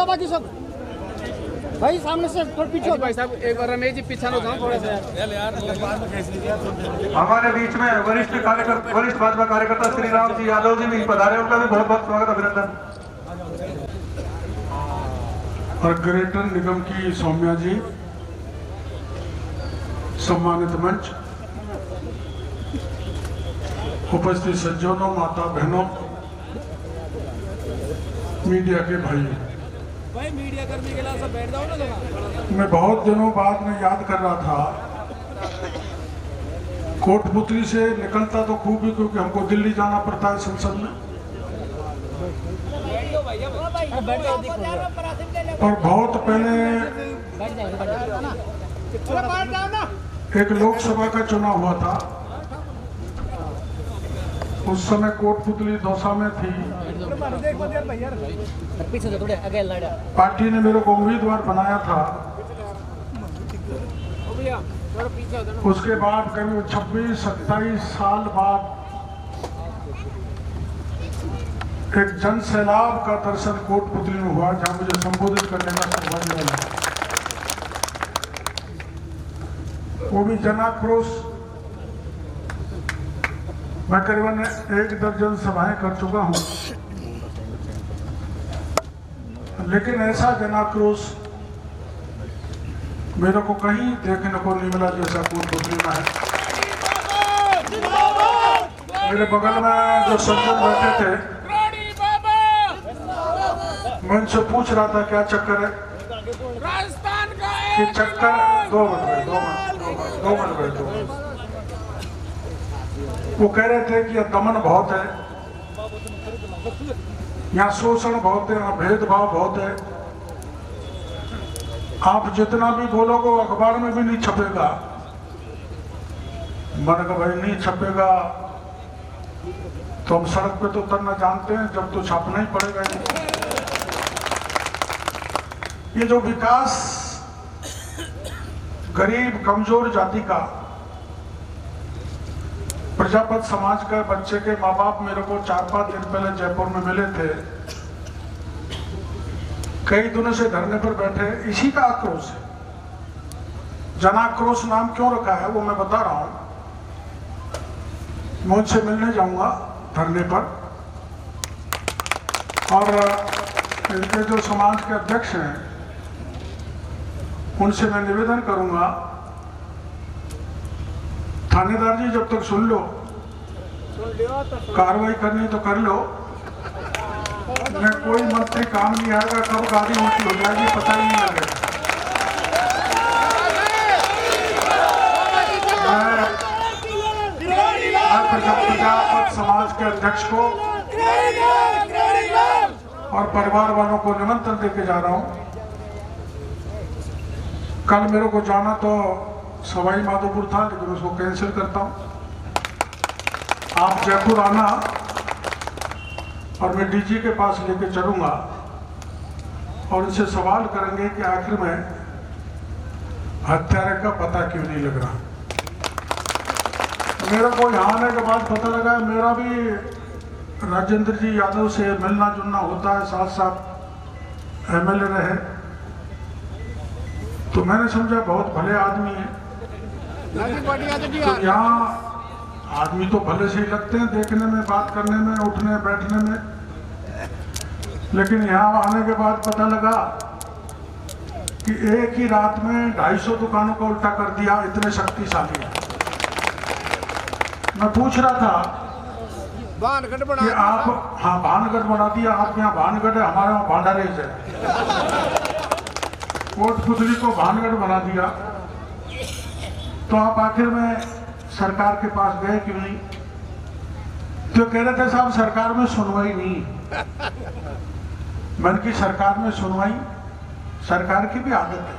जाओ बाकी सब भाई सामने से थोड़ा पीछे हो भाई साहब एक बार रमेश जी पीछे हो जाओ थोड़ा सा हमारे बीच में वरिष्ठ भाजपा कार्यकर्ता श्री राम जी यादव जी भी पधारे, उनका भी बहुत बहुत स्वागत अभिनंदन। और ग्रेटर निगम की सौम्या जी, सम्मानित मंच, उपस्थित सज्जनों, माता बहनों, मीडिया के भाइयों, भाई मीडिया कर्मी के लिए सब बैठ जाओ ना जगह। मैं बहुत दिनों बाद में याद कर रहा था, कोटपुतली से निकलता तो खूब ही, क्योंकि हमको दिल्ली जाना पड़ता है संसद में, और बहुत पहले एक लोकसभा का चुनाव हुआ था। उस समय कोटपुतली दौसा में थी। पार्टी ने मेरे को उम्मीदवार बनाया था। उसके बाद करीब 26-27 साल बाद एक जन सैलाब का दर्शन कोटपुतली में हुआ, जहां मुझे संबोधित करने का सौभाग्य मिला। वो भी जनाक्रोश। मैं करीबन 1 दर्जन सभाएं कर चुका हूं, लेकिन ऐसा जनाक्रोश मेरे को कहीं देखने को नहीं मिला जैसा कोटपुतली में है। मेरे बगल में जो सज्जन बैठे थे, मैं उनसे पूछ रहा था क्या चक्कर है, कि चक्कर 2 मिनट। वो कह रहे थे कि दमन बहुत है, यहाँ शोषण बहुत है, यहाँ भेदभाव बहुत है, आप जितना भी बोलोगे अखबार में भी नहीं छपेगा। मैंने कहा भाई नहीं छपेगा तो हम सड़क पे तो उतरना जानते हैं, जब तो छापना ही पड़ेगा। ये जो विकास गरीब कमजोर जाति का, प्रजापत समाज का बच्चे के माँ बाप मेरे को 4-5 दिन पहले जयपुर में मिले थे, कई दिनों से धरने पर बैठे, इसी का आक्रोश है। जनाक्रोश नाम क्यों रखा है वो मैं बता रहा हूं। मैं उनसे मिलने जाऊंगा धरने पर, और इनके जो समाज के अध्यक्ष हैं उनसे मैं निवेदन करूंगा, थानेदार जी जब तक सुन लो, कार्रवाई करनी तो कर लो, मैं कोई मंत्री काम नहीं आएगा, कब गाड़ी उल्टी हो जाएगी पता ही नहीं लगेगा। मैं प्रजापत समाज के अध्यक्ष को और परिवार वालों को निमंत्रण देके जा रहा हूं। कल मेरे को जाना तो सवाई माधोपुर था, लेकिन उसको कैंसिल करता हूं। आप जयपुर आना और मैं डीजी के पास लेके चलूंगा और उनसे सवाल करेंगे कि आखिर में हत्यारे का पता क्यों नहीं लग रहा। मेरे को यहाँ आने के बाद पता लगा, मेरा भी राजेंद्र जी यादव से मिलना जुलना होता है, साथ साथ एमएलए रहे, तो मैंने समझा बहुत भले आदमी है। तो यहाँ आदमी तो भले से ही लगते हैं देखने में, बात करने में, उठने बैठने में, लेकिन यहाँ आने के बाद पता लगा कि एक ही रात में 250 दुकानों को उल्टा कर दिया, इतने शक्तिशाली है। मैं पूछ रहा था कि आप, हाँ भानगढ़ बना दिया, आप यहाँ भानगढ़ है, हमारे यहाँ भांडारेज है। कोटपुतली को भानगढ़ बना दिया, तो आप आखिर में सरकार के पास गए क्यों नहीं? तो कह रहे थे साहब सरकार में सुनवाई नहीं। मन की सरकार में सुनवाई, सरकार की भी आदत है,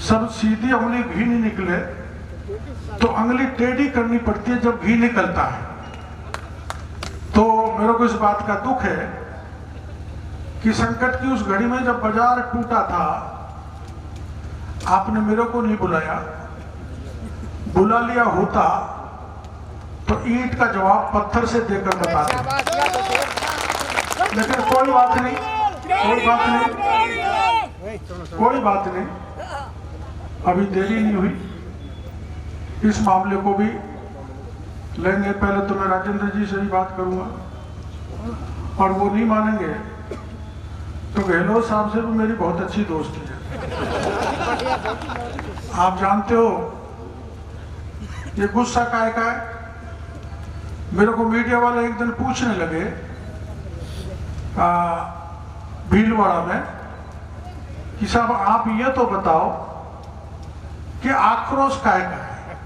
सब सीधी उंगली घी नहीं निकले तो उंगली टेढ़ी करनी पड़ती है जब घी निकलता है। तो मेरे को इस बात का दुख है कि संकट की उस घड़ी में जब बाजार टूटा था, आपने मेरे को नहीं बुलाया, बुला लिया होता तो ईंट का जवाब पत्थर से देकर बताते। लेकिन कोई बात नहीं, कोई बात नहीं, कोई बात नहीं, अभी देरी नहीं हुई, इस मामले को भी लेंगे। पहले तो मैं राजेंद्र जी से ही बात करूंगा और वो नहीं मानेंगे तो गहलोत साहब से भी मेरी बहुत अच्छी दोस्ती है। आप जानते हो ये गुस्सा काय का है। मेरे को मीडिया वाले एक दिन पूछने लगे भीलवाड़ा में कि साहब आप ये तो बताओ कि आक्रोश काय का है।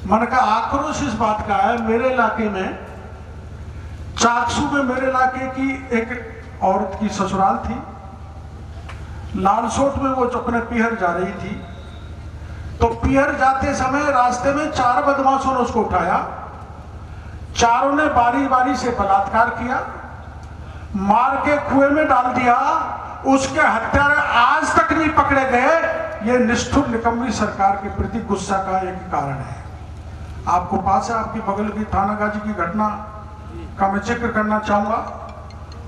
मैंने कहा आक्रोश इस बात का है, मेरे इलाके में चाकसू में मेरे इलाके की एक औरत की ससुराल थी, लालसोट में वो अपने पीहर जा रही थी, तो पीहर जाते समय रास्ते में 4 बदमाशों ने उसको उठाया, चारों ने बारी बारी से बलात्कार किया, मार के कुएं में डाल दिया, उसके हत्यारे आज तक नहीं पकड़े गए। ये निष्ठुर निकम्मी सरकार के प्रति गुस्सा का एक कारण है। आपको पास है, आपकी बगल की थाना गाजी की घटना का मैं जिक्र करना चाहूंगा।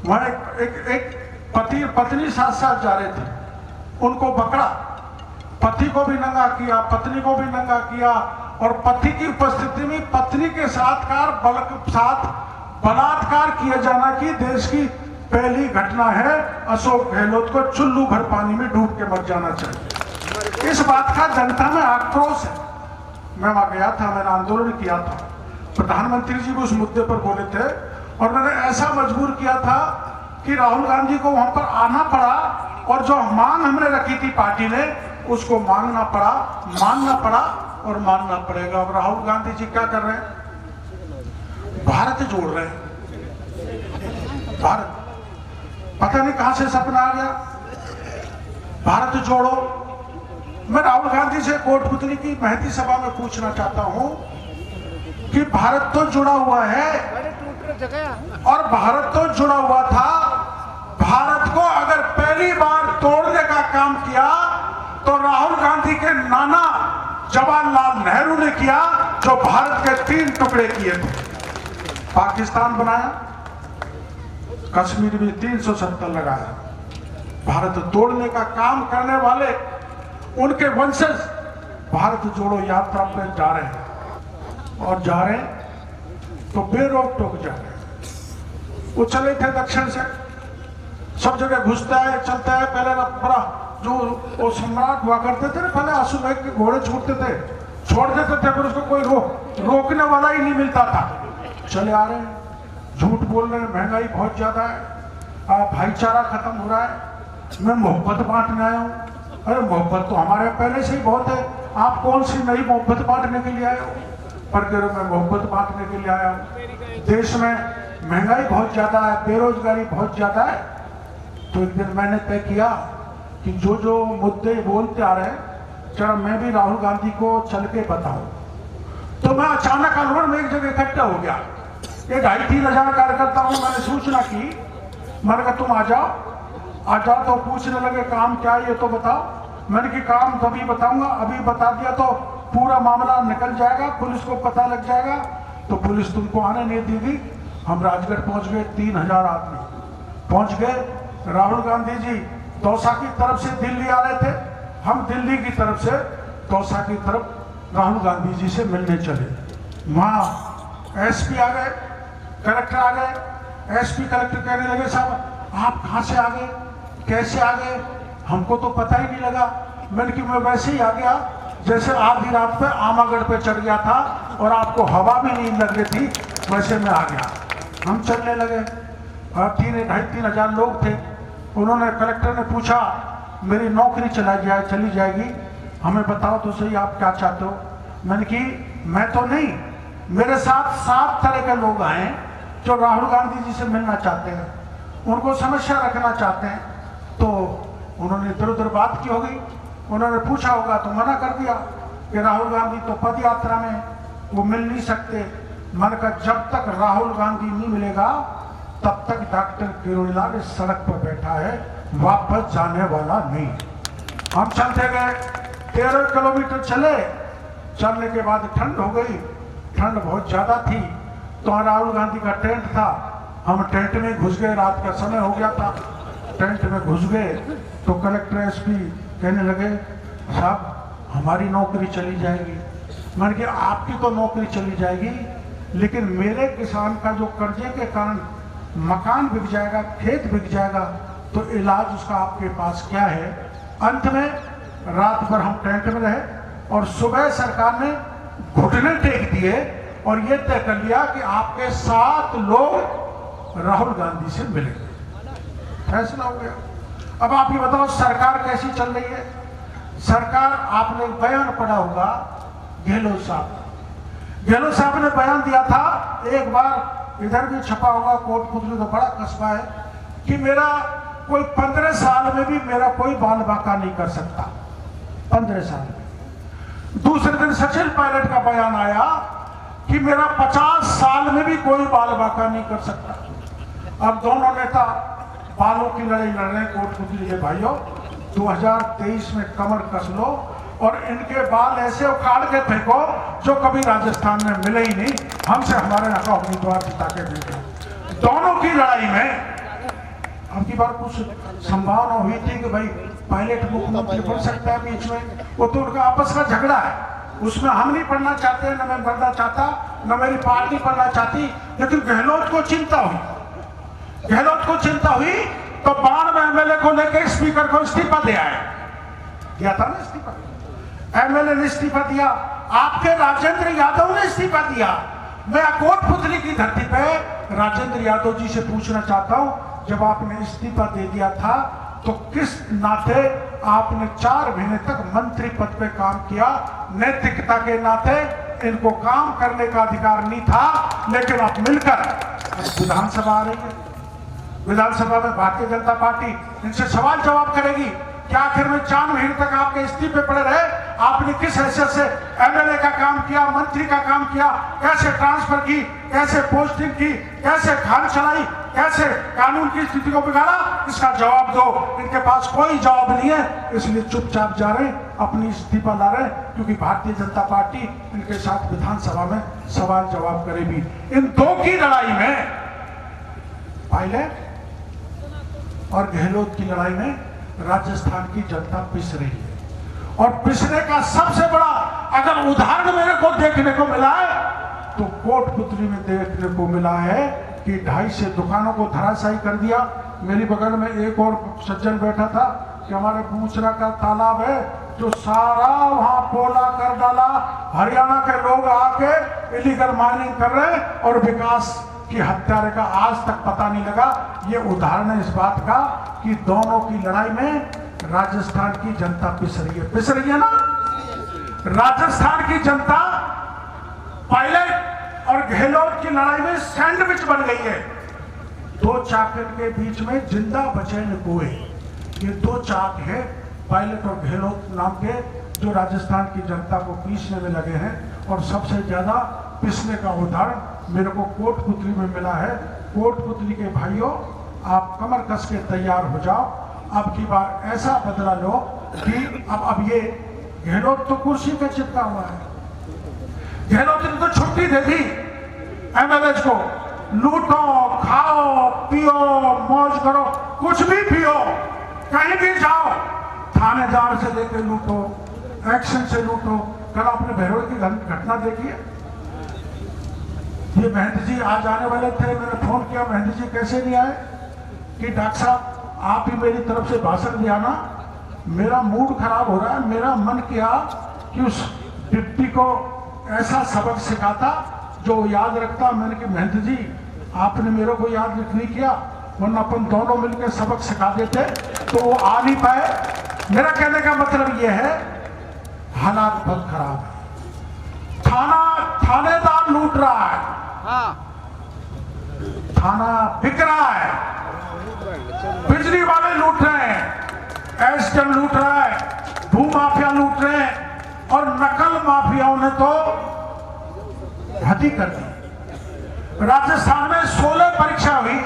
वहां एक पति पत्नी साथ साथ जा रहे थे, उनको पकड़ा, पति को भी नंगा किया, पत्नी को भी नंगा किया और पति की उपस्थिति में पत्नी के साथ बलात्कार किया जाना की देश की पहली घटना है। अशोक गहलोत को चुल्लू भर पानी में डूब के मर जाना चाहिए। इस बात का जनता में आक्रोश है। मैं वहां गया था, मैंने आंदोलन किया था, प्रधानमंत्री जी भी उस मुद्दे पर बोले थे और मैंने ऐसा मजबूर किया था कि राहुल गांधी को वहां पर आना पड़ा और जो मांग हमने रखी थी पार्टी ने उसको मानना पड़ा और मानना पड़ेगा। अब राहुल गांधी जी क्या कर रहे हैं? भारत जोड़ रहे हैं। भारत पता नहीं कहां से सपना आ गया, भारत जोड़ो। मैं राहुल गांधी से कोटपुतली की महती सभा में पूछना चाहता हूं कि भारत तो जुड़ा हुआ है और भारत तो जुड़ा हुआ था, भारत को अगर पहली बार तोड़ने का काम किया तो राहुल गांधी के नाना जवाहरलाल नेहरू ने किया, जो भारत के 3 टुकड़े किए थे। पाकिस्तान बनाया, कश्मीर में 370 लगाया। भारत तोड़ने का काम करने वाले उनके वंशज भारत जोड़ो यात्रा पर जा रहे हैं और जा रहे हैं तो बेरोक टोक जा रहे हैं। वो चले थे दक्षिण से, सब जगह घुसता है, चलता है। पहले बड़ा जो वो सम्राट हुआ करते थे ना, पहले अश्वमेध के घोड़े छूटते थे, छोड़ देते थे, फिर उसको कोई रोकने वाला ही नहीं मिलता था। चले आ रहे हैं, झूठ बोल रहे हैं, महंगाई बहुत ज्यादा है, भाईचारा खत्म हो रहा है, मैं मोहब्बत बांटने आया हूँ। अरे मोहब्बत तो हमारे पहले से ही बहुत है, आप कौन सी नई मोहब्बत बांटने के लिए आए हो? पर कह रहे मैं मोहब्बत बांटने के लिए आया हूँ। देश में महंगाई बहुत ज्यादा है, बेरोजगारी बहुत ज्यादा है। तो एक दिन मैंने तय किया कि जो जो मुद्दे बोलते आ रहे हैं जरा मैं भी राहुल गांधी को चल के बताऊं। तो मैं अचानक अलवर में एक जगह इकट्ठा हो गया, ये 2,500-3 हजार कार्यकर्ता हूं। मैंने सूचना की, मैंने कहा तुम आ जाओ। तो पूछने लगे काम क्या है ये तो बताओ। मैंने कि काम तभी बताऊंगा, अभी बता दिया तो पूरा मामला निकल जाएगा, पुलिस को पता लग जाएगा, तो पुलिस तुमको आने नहीं देगी। हम राजगढ़ पहुंच गए, 3,000 आदमी पहुंच गए। राहुल गांधी जी दौसा की तरफ से दिल्ली आ रहे थे, हम दिल्ली की तरफ से दौसा की तरफ राहुल गांधी जी से मिलने चले। वहां एसपी आ गए, कलेक्टर आ गए। एसपी कलेक्टर कहने लगे साहब आप कहां से आ गए, कैसे आ गए, हमको तो पता ही नहीं लगा। मैंने कि मैं वैसे ही आ गया जैसे आधी रात पे आमागढ़ पे चढ़ गया था और आपको हवा भी नहीं लग रही थी, वैसे मैं आ गया। हम चलने लगे, 2,500-3 हजार लोग थे। उन्होंने कलेक्टर ने पूछा मेरी नौकरी चली जाएगी, हमें बताओ तो सही आप क्या चाहते हो। मैंने कि मैं तो नहीं, मेरे साथ 7 तरह के लोग आए जो राहुल गांधी जी से मिलना चाहते हैं, उनको समस्या रखना चाहते हैं। तो उन्होंने इधर उधर बात की होगी, उन्होंने पूछा होगा तो मना कर दिया कि राहुल गांधी तो पद यात्रा में वो मिल नहीं सकते। मैंने कहा जब तक राहुल गांधी नहीं मिलेगा तब तक डॉक्टर किरोड़ीलाल इस सड़क पर बैठा है, वापस जाने वाला नहीं। हम चलते गए, 13 किलोमीटर चलने के बाद ठंड हो गई, ठंड बहुत ज्यादा थी। तो राहुल गांधी का टेंट था, हम टेंट में घुस गए, रात का समय हो गया था। टेंट में घुस गए तो कलेक्टर एसपी कहने लगे साहब हमारी नौकरी चली जाएगी। मैंने कहा आपकी तो नौकरी चली जाएगी, लेकिन मेरे किसान का जो कर्जे के कारण मकान बिक जाएगा, खेत बिक जाएगा, तो इलाज उसका आपके पास क्या है। अंत में रात भर हम टेंट में रहे और सुबह सरकार ने घुटने टेक दिए और ये तय कर लिया कि आपके 7 लोग राहुल गांधी से मिलेंगे। फैसला हो गया। अब आप ये बताओ सरकार कैसी चल रही है। सरकार, आपने एक बयान पढ़ा होगा गहलोत साहब ने बयान दिया था, एक बार इधर भी छपा होगा, कोटपुतली तो बड़ा कस्बा है, कि मेरा कोई 15 साल में भी मेरा कोई बाल बाका नहीं कर सकता, 15 साल में। दूसरे दिन सचिन पायलट का बयान आया कि मेरा 50 साल में भी कोई बाल बाका नहीं कर सकता। अब दोनों नेता बालों की लड़ाई लड़ रहे हैं कोटपुतली के भाइयों। 2023 में कमर कस लो और इनके बाल ऐसे उखाड़ के फेंको जो कभी राजस्थान में मिले ही नहीं। हमसे हमारे यहाँ का उम्मीदवार जिता के भेजे। दोनों की लड़ाई में अब की बार कुछ संभावना हुई थी कि भाई पायलट मुख्यमंत्री बन सकता है बीच में, वो तो उनका आपस का झगड़ा है, उसमें हम नहीं पढ़ना चाहते, न मैं पढ़ना चाहता, न मेरी पार्टी पढ़ना चाहती। लेकिन गहलोत को चिंता हुई तो 92 एमएलए को लेकर स्पीकर को इस्तीफा दे आए। दिया था ना इस्तीफा, एमएलए ने इस्तीफा दिया, आपके राजेंद्र यादव ने इस्तीफा दिया। मैं कोटपुतली की धरती पे राजेंद्र यादव जी से पूछना चाहता हूं, जब आपने इस्तीफा दे दिया था तो किस नाते आपने 4 महीने तक मंत्री पद पे काम किया। नैतिकता के नाते इनको काम करने का अधिकार नहीं था, लेकिन आप मिलकर विधानसभा आ रही है, विधानसभा में भारतीय जनता पार्टी इनसे सवाल जवाब करेगी कि आखिर में 4 महीने तक आपके इस्तीफे पड़े रहे, आपने किस हैसियत से एमएलए का काम किया, मंत्री का काम किया, कैसे ट्रांसफर की, कैसे पोस्टिंग की, कैसे खान चलाई, कैसे कानून की स्थिति को बिगाड़ा, इसका जवाब दो। इनके पास कोई जवाब नहीं है, इसलिए चुपचाप जा रहे, अपनी इस्तीफा ला रहे, क्योंकि भारतीय जनता पार्टी इनके साथ विधानसभा में सवाल जवाब करेगी। इन दो की लड़ाई में, पायलट और गहलोत की लड़ाई में राजस्थान की जनता पिस रही है। और पिसने का सबसे बड़ा अगर उदाहरण मेरे को देखने को मिला है तो कोटपुतली में देखने को मिला है कि 250 दुकानों को धराशायी कर दिया। मेरी बगल में एक और सज्जन बैठा था कि हमारे बूचरा का तालाब है जो सारा वहां पोला कर डाला, हरियाणा के लोग आके इलीगल माइनिंग कर रहे हैं और विकास की हत्यारे का आज तक पता नहीं लगा। ये उदाहरण है इस बात का कि दोनों की लड़ाई में राजस्थान की जनता पिस रही है ना। राजस्थान की जनता पायलट और गहलोत की लड़ाई में सैंडविच बन गई है। 2 चाक के बीच में जिंदा बचे न कोई, ये 2 चाक है पायलट और गहलोत नाम के, जो राजस्थान की जनता को पीसने में लगे हैं। और सबसे ज्यादा पिसने का उदाहरण मेरे को कोटपुतली में मिला है। कोटपुतली के भाइयों, आप कमर कस के तैयार हो जाओ, अब की बार ऐसा बदला लो कि अब ये गहलोत तो कुर्सी पे चिपका हुआ है, गहलोत ने तो छुट्टी दे दी एमएलए को, लूटो, खाओ, पियो, मौज करो, कुछ भी पियो, कहीं भी जाओ, थानेदार से लेकर लूटो, एक्शन से लूटो। कल आपने बहरोड़ की घटना देखी है। ये महंत जी आज आने वाले थे, मैंने फोन किया महंत जी कैसे नहीं आए, कि डॉक्टर साहब आप ही मेरी तरफ से भाषण दिया ना, मेरा मूड खराब हो रहा है। मेरा मन किया कि उस डिप्टी को ऐसा सबक सिखाता जो याद रखता। मैंने कि महंत जी आपने मेरे को याद नहीं किया, वरना अपन दोनों मिलकर सबक सिखा देते तो वो आ नहीं पाए। मेरा कहने का मतलब ये है हालात बहुत खराब है। थानेदार लूट रहा है, थाना बिक रहा है, बिजली वाले लूट रहे हैं, एसडीएम लूट रहा है, भू माफिया लूट रहे हैं और नकल माफियाओं ने तो हद ही कर दी। राजस्थान में 16 परीक्षा हुई,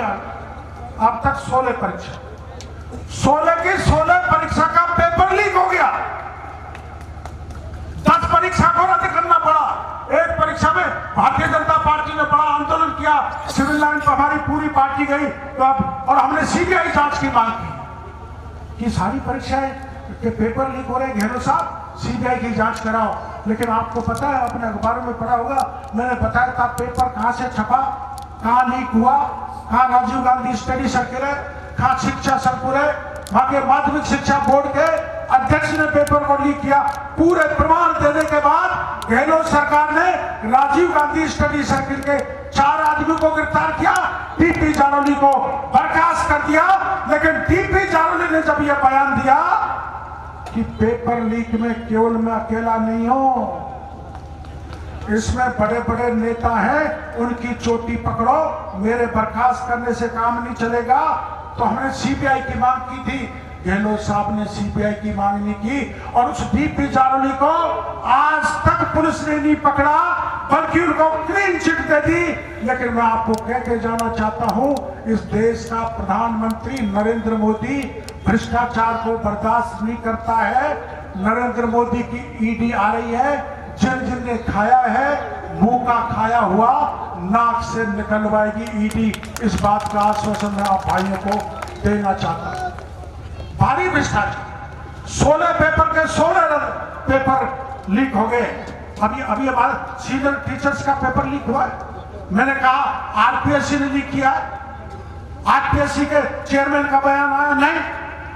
अब तक 16 परीक्षा, 16 की 16 परीक्षा का पेपर लीक हो गया। 10 परीक्षा को रद्द करना पड़ा। एक परीक्षा में भारतीय जनता पार्टी ने बड़ा आंदोलन किया, सिविल लाइन पर हमारी पूरी पार्टी गई तो अब, और हमने सीबीआई जांच की मांग की। कि सारी परीक्षाएं के पेपर लीक हो रहे, गहलोत साहब सीबीआई की जांच कराओ। लेकिन आपको पता है, अपने अखबारों में पढ़ा होगा, मैंने बताया था पेपर कहां से छपा, कहां लीक हुआ, कहां राजीव गांधी स्टडी सर्कुलर, कहां शिक्षा सर्कुलर, वहां के माध्यमिक शिक्षा बोर्ड के अध्यक्ष ने पेपर को लीक किया। पूरे प्रमाण देने के बाद गहलोत सरकार ने राजीव गांधी स्टडी सर्किल के 4 आदमियों को गिरफ्तार किया, टीपी जारौली को बर्खास्त कर दिया। लेकिन टीपी जारौली ने जब यह बयान दिया कि पेपर लीक में केवल मैं अकेला नहीं हूं, इसमें बड़े बड़े नेता हैं, उनकी चोटी पकड़ो, मेरे बर्खास्त करने से काम नहीं चलेगा। तो हमने सीबीआई की मांग की थी, गहलोत साहब ने सीबीआई की मांग नहीं की और उस टीपी जारौली को आज तक पुलिस ने नहीं पकड़ा, बल्कि उनको क्लीन चिट दे दी। लेकिन मैं आपको कह के जाना चाहता हूं, इस देश का प्रधानमंत्री नरेंद्र मोदी भ्रष्टाचार को बर्दाश्त नहीं करता है। नरेंद्र मोदी की ईडी आ रही है, जिन जिन ने खाया है मुंह का खाया हुआ नाक से निकलवाएगी ईडी। इस बात का आश्वासन मैं आप भाइयों को देना चाहता हूं। भारी भ्रष्टाचार, 16 पेपर के 16 पेपर लीक हो गए। अभी हमारे सीनियर टीचर्स का पेपर लीक हुआ है। मैंने कहा आरपीएससी ने लीक किया, आरपीएससी के चेयरमैन का बयान आया नहीं।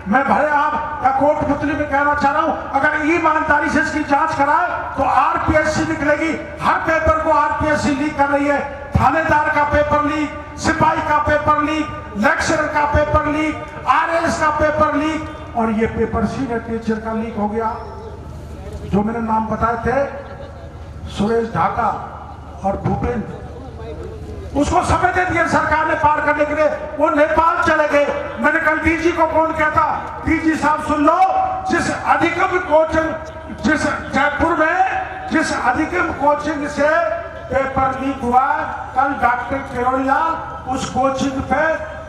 मैं भले आप कोटपुतली में कहना चाह रहा हूं, अगर ईमानदारी से इसकी जांच कराए तो आरपीएससी निकलेगी। हर पेपर को आरपीएससी लीक कर रही है। थानेदार का पेपर लीक, सिपाही का पेपर लीक, लेक्चरर का पेपर लीक, आरएस का पेपर लीक, और ये पेपर सीनियर टीचर का लीक हो गया। जो मैंने नाम बताए थे, सुरेश ढाका और भूपेंद्र, उसको समय दे दिया सरकार ने पार करने के लिए, वो नेपाल चले गए। मैंने कल डीजी को फोन किया था, डीजी साहब सुन लो, जिस अधिकतम कोचिंग, जिस जयपुर में जिस अधिकतम कोचिंग से पेपर लीक हुआ, कल डॉक्टर किरोड़िया उस कोचिंग पे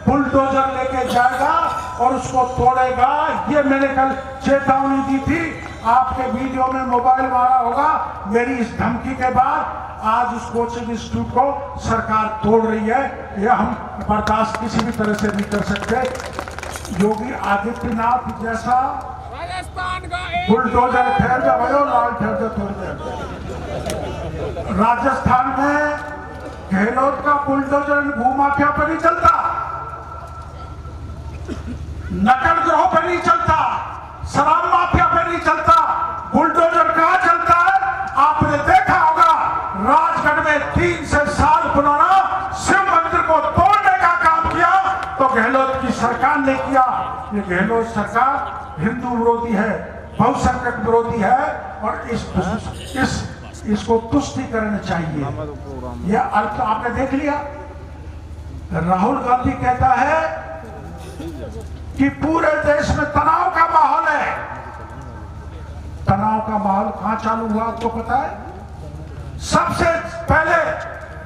बुलडोजर लेके जाएगा और उसको तोड़ेगा। ये मैंने कल चेतावनी दी थी, आपके वीडियो में मोबाइल मारा होगा। मेरी इस धमकी के बाद आज उस कोचिंग इंस्टीट्यूट को सरकार तोड़ रही है। यह हम बर्दाश्त किसी भी तरह से नहीं कर सकते। योगी आदित्यनाथ जैसा राजस्थान का बुलडोजर, ठहर जा भयो, लाल ठहर जा थोड़ी देर। राजस्थान में गहलोत का बुलडोजर भूमाफिया पर नहीं चलता, नकल ग्रोह पर नहीं चलता, शराब माफिया पे नहीं चलता। बुलडोजर कहां चलता है? आपने देखा होगा राजगढ़ में 3 साल पुराना शिव मंदिर को तोड़ने का काम किया तो गहलोत की सरकार ने किया। ये गहलोत सरकार हिंदू विरोधी है, बहुसंख्यक विरोधी है और इसको तुष्टि करनी चाहिए। यह अर्थ आपने देख लिया। राहुल गांधी कहता है कि पूरे देश में तनाव का माहौल है। तनाव का माहौल कहां चालू हुआ आपको पता है? सबसे पहले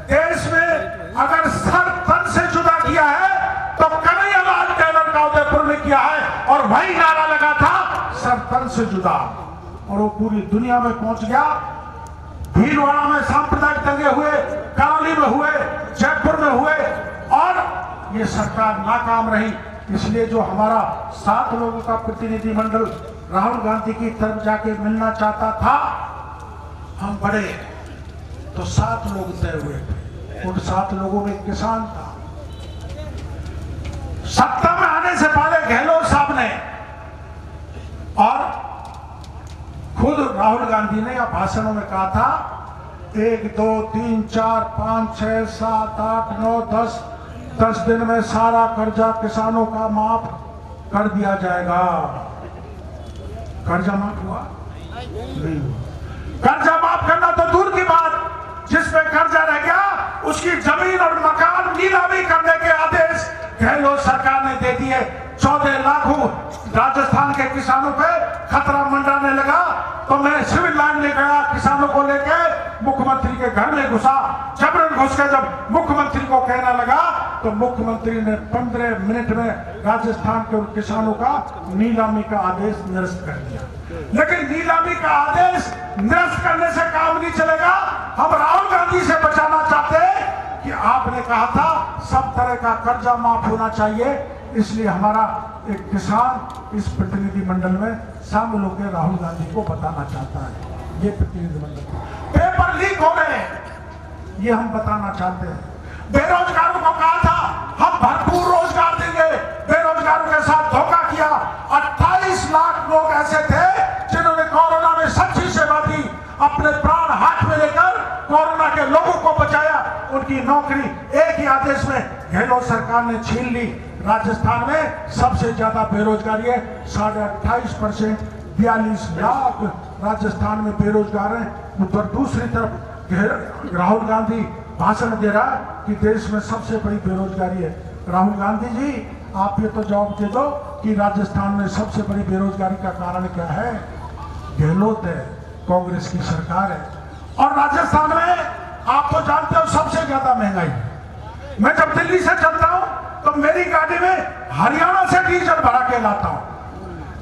देश में अगर सर तन से जुदा किया है तो कन्हैयालाल टेलर का उदयपुर में किया है और वही नारा लगा था सर तन से जुदा, और वो पूरी दुनिया में पहुंच गया। भीलवाड़ा में सांप्रदायिक दंगे हुए, करौली में हुए, जयपुर में हुए और ये सरकार नाकाम रही। इसलिए जो हमारा 7 लोगों का प्रतिनिधिमंडल राहुल गांधी की तरफ जाके मिलना चाहता था, हम बढ़े तो 7 लोग तय हुए थे। उन 7 लोगों में किसान था। सत्ता में आने से पहले गहलोत साहब ने और खुद राहुल गांधी ने या भाषणों में कहा था 1 2 3 4 5 6 7 8 9 10 दिन में सारा कर्जा किसानों का माफ कर दिया जाएगा। कर्जा माफ हुआ? नहीं हुआ। कर्जा माफ करना तो दूर की बात, जिसमें कर्जा रह गया उसकी जमीन और मकान नीलामी करने के आदेश गहलोत सरकार ने दे दिए। 14 लाखों राजस्थान के किसानों पे खतरा मंडराने लगा तो मैं सिविल लाइन ले गया, किसानों को लेके मुख्यमंत्री के घर में घुसा। जबरन घुस के जब मुख्यमंत्री को कहना लगा तो मुख्यमंत्री ने 15 मिनट में राजस्थान के किसानों का नीलामी का आदेश निरस्त कर दिया। लेकिन नीलामी का आदेश निरस्त करने से काम नहीं चलेगा। हम राहुल गांधी से बचाना चाहते हैं कि आपने कहा था सब तरह का कर्जा माफ होना चाहिए, इसलिए हमारा एक किसान इस प्रतिनिधिमंडल में शामिल होकर राहुल गांधी को बताना चाहता है। ये प्रतिनिधिमंडल पेपर लीक हो रहे हैं, ये हम बताना चाहते हैं। बेरोजगारों को कहा था हम भरपूर रोजगार देंगे, बेरोजगारों के साथ धोखा किया। 28 लाख लोग ऐसे थे जिन्होंने कोरोना में सच्ची सेवा दी, अपने प्राण हाथ में लेकर कोरोना के लोगों को बचाया। उनकी नौकरी एक ही आदेश में गहलोत सरकार ने छीन ली। राजस्थान में सबसे ज्यादा बेरोजगारी है, 28.5%, 42 लाख राजस्थान में बेरोजगार हैं। उधर दूसरी तरफ राहुल गांधी भाषण दे रहा है कि देश में सबसे बड़ी बेरोजगारी है। राहुल गांधी जी, आप ये तो जवाब दे दो कि राजस्थान में सबसे बड़ी बेरोजगारी का कारण क्या है? गहलोत है, कांग्रेस की सरकार है। और राजस्थान में आप तो जानते हो सबसे ज्यादा महंगाई। मैं जब दिल्ली से चलता हूं तो मेरी गाड़ी में हरियाणा से डीजल भरा के लाता हूं।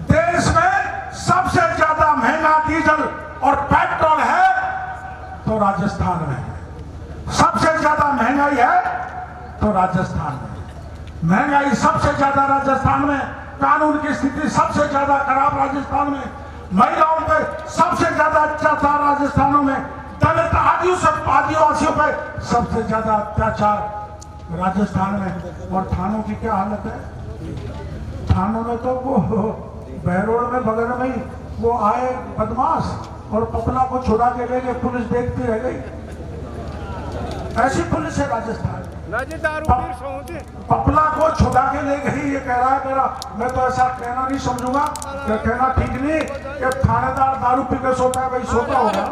देश में सबसे ज्यादा महंगा डीजल और पेट्रोल है तो राजस्थान में है। सबसे ज्यादा महंगाई है तो राजस्थान में, महंगाई सबसे ज्यादा राजस्थान में, कानून की स्थिति सबसे ज्यादा खराब राजस्थान में, महिलाओं पे सबसे ज्यादा अत्याचार राजस्थान में, दलित आदिवासियों पे सबसे ज्यादा अत्याचार राजस्थान में। और थानों की क्या हालत है? थानों में तो वो बहरोड में बगल में ही वो आए बदमाश और पपला को छुड़ा के ले गए, पुलिस देखती रह गई। ऐसी पुलिस है राजस्थान। पपला को छुड़ा के ले गई, ये कह रहा है मेरा, मैं तो ऐसा कहना नहीं समझूंगा, कहना ठीक नहीं कि थानेदार दारू पी के सोता है, भाई सोता होगा,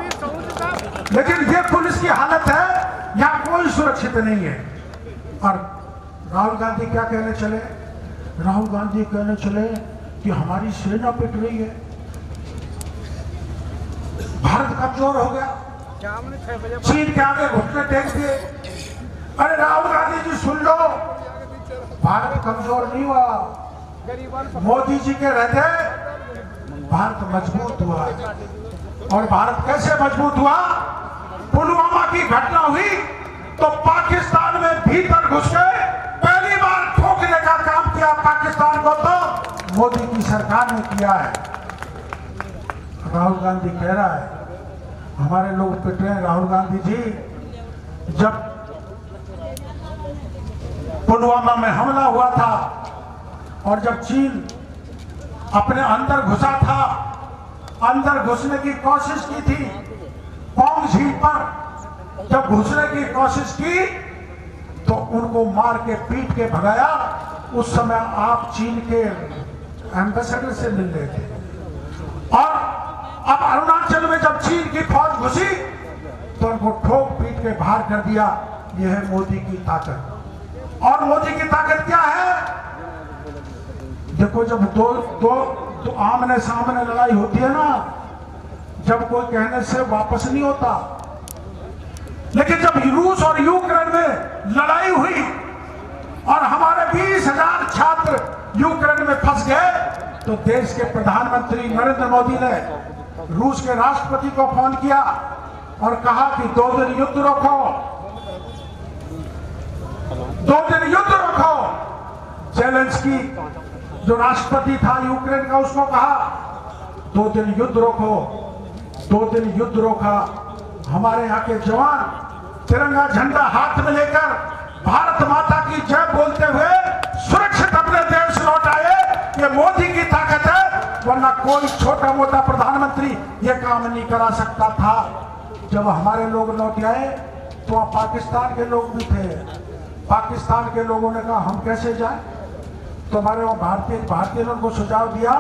लेकिन ये पुलिस की हालत है, यहाँ कोई सुरक्षित नहीं है। और राहुल गांधी क्या कहने चले? राहुल गांधी कहने चले कि हमारी सेना पिट रही है, भारत कमजोर हो गया, चीन के आगे घुटने टेक दिए। अरे राहुल गांधी जी सुन लो, भारत कमजोर नहीं हुआ, मोदी जी के रहते भारत मजबूत हुआ। और भारत कैसे मजबूत हुआ? पुलवामा की घटना हुई तो पाकिस्तान में भीतर घुस के पहली बार ठोकने का काम किया पाकिस्तान को, तो मोदी की सरकार ने किया है। राहुल गांधी कह रहा है हमारे लोग पिट रहे हैं। राहुल गांधी जी, जब पुलवामा में हमला हुआ था और जब चीन अपने अंदर घुसा था, अंदर घुसने की कोशिश की थी, पोंग झील पर जब घुसने की कोशिश की तो उनको मार के पीट के भगाया। उस समय आप चीन के एम्बेसडर से मिल रहे थे। और अब अरुणाचल में जब चीन की फौज घुसी तो उनको ठोक पीट के बाहर कर दिया। यह है मोदी की ताकत। और मोदी की ताकत क्या है? देखो, जब दो आमने सामने लड़ाई होती है ना, जब कोई कहने से वापस नहीं होता, लेकिन जब रूस और यूक्रेन में लड़ाई हुई और हमारे 20,000 छात्र यूक्रेन में फंस गए, तो देश के प्रधानमंत्री नरेंद्र मोदी ने रूस के राष्ट्रपति को फोन किया और कहा कि 2 दिन युद्ध रोको, 2 दिन युद्ध रोको। जेलेंस्की जो राष्ट्रपति था यूक्रेन का, उसको कहा 2 दिन युद्ध रोको। 2 दिन युद्ध रोका। हमारे यहाँ के जवान तिरंगा झंडा हाथ में लेकर भारत माता की जय बोलते हुए सुरक्षित अपने देश लौट आए। ये मोदी की ताकत है, वरना कोई छोटा मोटा प्रधानमंत्री ये काम नहीं करा सकता था। जब हमारे लोग लौट आए तो वहां पाकिस्तान के लोग भी थे। पाकिस्तान के लोगों ने कहा हम कैसे जाएं? तो हमारे वहां भारतीय लोगों को सुझाव दिया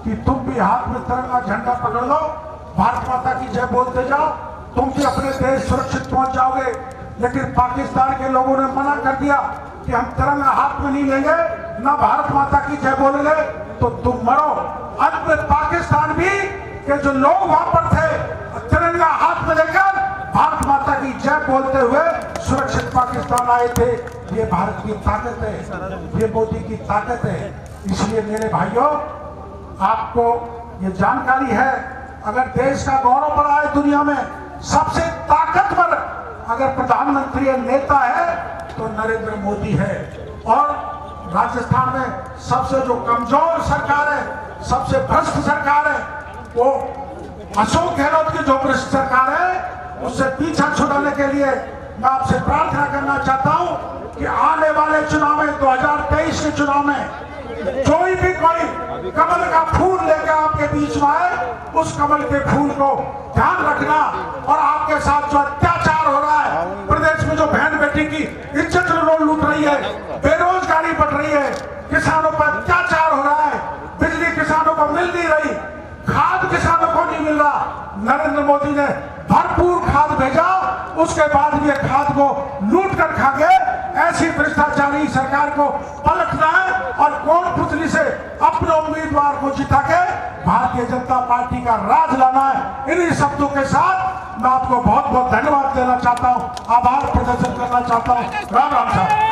कि तुम भी हाथ में तिरंगा झंडा पकड़ लो, भारत माता की जय बोलते जाओ, तुम भी अपने देश सुरक्षित पहुंच जाओगे। लेकिन पाकिस्तान के लोगों ने मना कर दिया कि हम तिरंगा हाथ में नहीं लेंगे, ना भारत माता की जय बोलेंगे, तो तुम मरो। अंत में पाकिस्तान भी के जो लोग वहां पर थे तिरंगा हाथ में लेकर भारत माता की जय बोलते हुए सुरक्षित पाकिस्तान आए थे। ये भारत की ताकत है, ये मोदी की ताकत है। इसलिए मेरे भाइयों, आपको ये जानकारी है, अगर देश का गौरव बढ़ा है दुनिया में, सबसे ताकतवर अगर प्रधानमंत्री या नेता है तो नरेंद्र मोदी है। और राजस्थान में सबसे जो कमजोर सरकार है, सबसे भ्रष्ट सरकार है, वो अशोक गहलोत की जो भ्रष्ट सरकार है, उससे पीछा छुड़ाने के लिए मैं आपसे प्रार्थना करना चाहता हूं कि आने वाले चुनाव में 2023 के चुनाव में कोई भी कोई कमल का फूल लेकर आपके बीच में आए, उस कमल के फूल को ध्यान रखना। और आपके साथ जो अत्याचार हो रहा है, प्रदेश में जो बहन बेटी की इज्जत लूट रही है, बेरोजगारी बढ़ रही है, किसानों पर अत्याचार हो रहा है, बिजली किसानों को मिल नहीं रही, खाद किसानों को नहीं मिल रहा। नरेंद्र मोदी ने भरपूर खाद भेजा, उसके बाद भी खाद को लूट कर खा गए। ऐसी भ्रष्टाचारी सरकार को पलटना है और कोटपुतली से अपने उम्मीदवार को जिता के भारतीय जनता पार्टी का राज लाना है। इन्हीं शब्दों के साथ मैं आपको बहुत बहुत धन्यवाद देना चाहता हूं, आभार प्रदर्शन करना चाहता हूं। राम राम साहब।